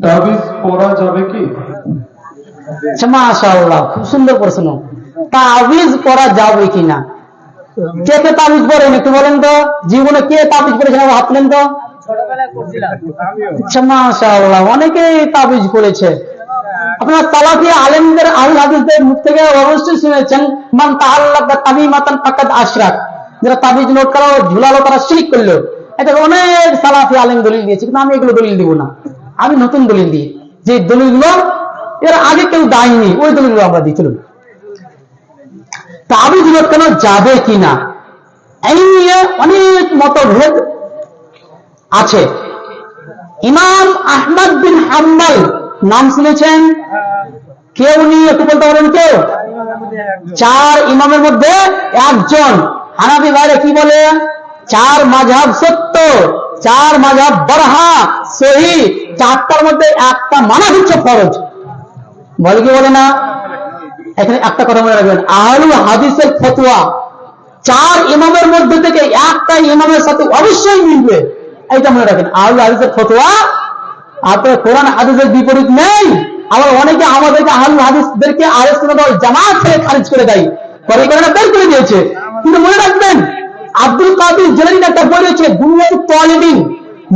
তাবিজ পড়া যাবে কি? মাশাআল্লাহ, খুব সুন্দর প্রশ্ন। তাবিজ পড়া যাবে কিনা? কে কে তাবিজ পড়েন একটু বলেন তো? জীবনে কে তাবিজ পড়েছেন হাত তুলেন তো? মাশাআল্লাহ, অনেকেই তাবিজ পড়েছে। আপনারা সালাফি আলেমদের আহলে হাদিসদের মুখ থেকে অবশ্যই শুনেছেন, মান তাআল্লাকা তামিমাতান ফাকাদ আশরাক, যারা তাবিজ নোট করা ঝুলালো তারা শিরক করলো। এটা অনেক সালাফি আলেম দলিল দিয়েছে, কিন্তু আমি এগুলো দলিল দিব না। আমি নতুন দলিল দিই, যে দলিলগুলো এর আগে কেউ দেয়নি, ওই দলিলগুলো আমরা দিই। চলুন, তাবিজ নোট কেন যাবে কিনা এই নিয়ে অনেক মতভেদ আছে। ইমাম আহমদ বিন হাম্বল নাম শুনেছেন কেউ? নিয়ে একটু বলতে পারেন কেউ? 4 ইমামের মধ্যে একজন। হানাফি ভাইরা কি বলে? 4 মাযহাব সত্য, 4 মাযহাব বরহা সহি, 4টার মধ্যে একটা মানা হচ্ছে ফরজ। বলে কি বলে না? এখানে একটা কথা মনে রাখবেন, আহলুল হাদিসের ফতোয়া 4 ইমামের মধ্যে থেকে একটা ইমামের সাথে অবশ্যই মিলবে, এটা মনে রাখেন। আহলুল হাদিসের ফতোয়া আপনার কোরআন হাদিসের বিপরীত নেই। আবার অনেকে আমাদেরকে আহলুল হাদিসদেরকে আহলে সুন্নাত ওয়াল জামাত থেকে খারিজ করে দেয়, করে করে বের করে দিয়েছে। কিন্তু মনে রাখবেন, আব্দুল কাদের জিলানী একটা বই রয়েছে বুনিয়াতুত তালিবিন,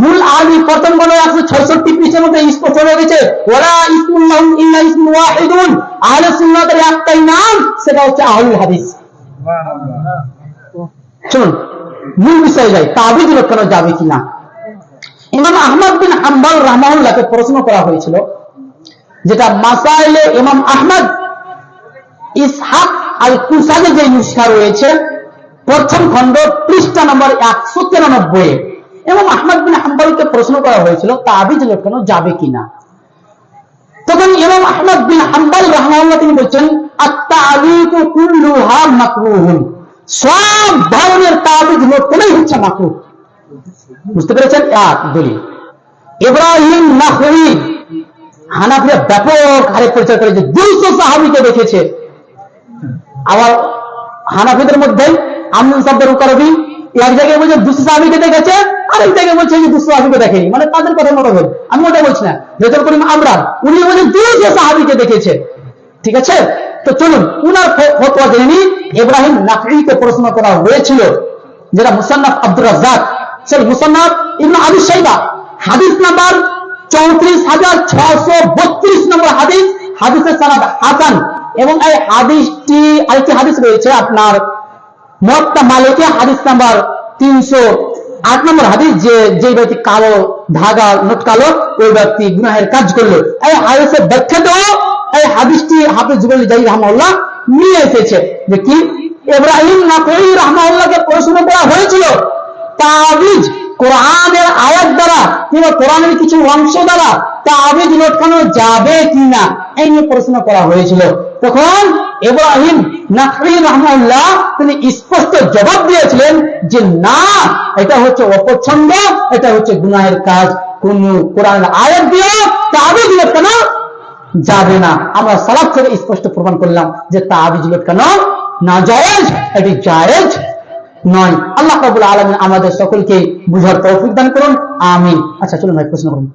মূল আলী প্রথম বলে 166 পৃষ্ঠার মধ্যে স্পষ্ট হয়ে গেছে, ওয়ালা ইসমুল্লাহু ইল্লা ইসমুন ওয়াহিদুন, আহলে সুন্নাতের একটাই নাম, সেটা হচ্ছে আহলুল হাদিস। শুনুন, মূল বিষয়ে যাই, তাবিজ কেন যাবে কিনা। ইমাম আহমদ বিন হাম্বল রাহমাহুল্লাহকে প্রশ্ন করা হয়েছিল, যেটা মাসাইলে ইমাম আহমদ ইসহাক আল কুসাইর যে নুসখা রয়েছে প্রথম খণ্ড পৃষ্ঠা নম্বর 193, ইমাম আহমদ বিন হাম্বলকে প্রশ্ন করা হয়েছিল তাবিজ কেন যাবে কিনা। তখন ইমাম আহমদ বিন হাম্বল রাহমাহুল্লাহ তিনি বলছেন, আত-তা'লিকু কুল্লুহা মাকরুহুন, সব ধরনের তাবিজ লোকটাই হচ্ছে মাকরুহ। বুঝতে পেরেছেন? এক দলিল। ইব্রাহিম নাখঈ হানাফিরা ব্যাপক হারে প্রচার করেছে, 200 সাহাবীকে দেখেছে। আবার হানাফিদের মধ্যে আমনুন শব্দের উকারবি এক জায়গায় বলছে 200 সাহাবীকে দেখেছে, আর এক জায়গায় বলছে যে 200 সাহাবীকে দেখেনি, মানে তাদের কথা মতো বল। আমি ওটা বলছি না, রেজাল করিম আমরা উনি বলছেন 200 সাহাবীকে দেখেছে। ঠিক আছে, তো চলুন উনার ফতোয়া জেনে নিই। ইব্রাহিম নাখঈকে প্রশ্ন করা হয়েছিল, যেটা মুসান্নাফ আব্দুর রাজ্জাক, সেই মুসান্নাফ ইবনে আবি শাইবা, হাদিস নাম্বার 34632 নম্বর হাদিস, হাদিসের সনদ হাসান। এবং এই হাদিসটি আরেকটি হাদিস রয়েছে আপনার মুওয়াত্তা মালিকে, হাদিস নাম্বার 308 নম্বর হাদিস, যে ব্যক্তি কালো ধাগা লটকালো ওই ব্যক্তি গুনাহের কাজ করলো। এই হাদিসের ব্যাখ্যাতেও এই হাদিসটি হাফেজ জুবাইর জাহি রাহমাহুল্লাহ নিয়ে এসেছে, যে কি ইব্রাহিম নাখঈ রাহমাহুল্লাহকে প্রশ্ন করা হয়েছিল তাবিজ কোরআনের আয়াত দ্বারা কিংবা কোরআনের কিছু অংশ দ্বারা তাবিজ লটকানো যাবে কিনা, এই নিয়ে প্রশ্ন করা হয়েছিল। তখন ইব্রাহিম নাখঈ রাহমাহুল্লাহ তিনি স্পষ্ট জবাব দিয়েছিলেন যে না, এটা হচ্ছে অপছন্দ, এটা হচ্ছে গুনাহের কাজ, কোন কোরআনের আয়াত দিয়ে তাবিজ লটকানো যাবে না। আমরা সালাফ থেকে স্পষ্ট প্রমাণ করলাম যে তাবিজ লটকানো নাজায়েজ, এটি জায়েজ নয়। আল্লাহ রাব্বুল আলামিন আমাদের সকলকে বুঝার তৌফিক দান করুন, আমিন। আচ্ছা চলুন ভাই প্রশ্ন করুন।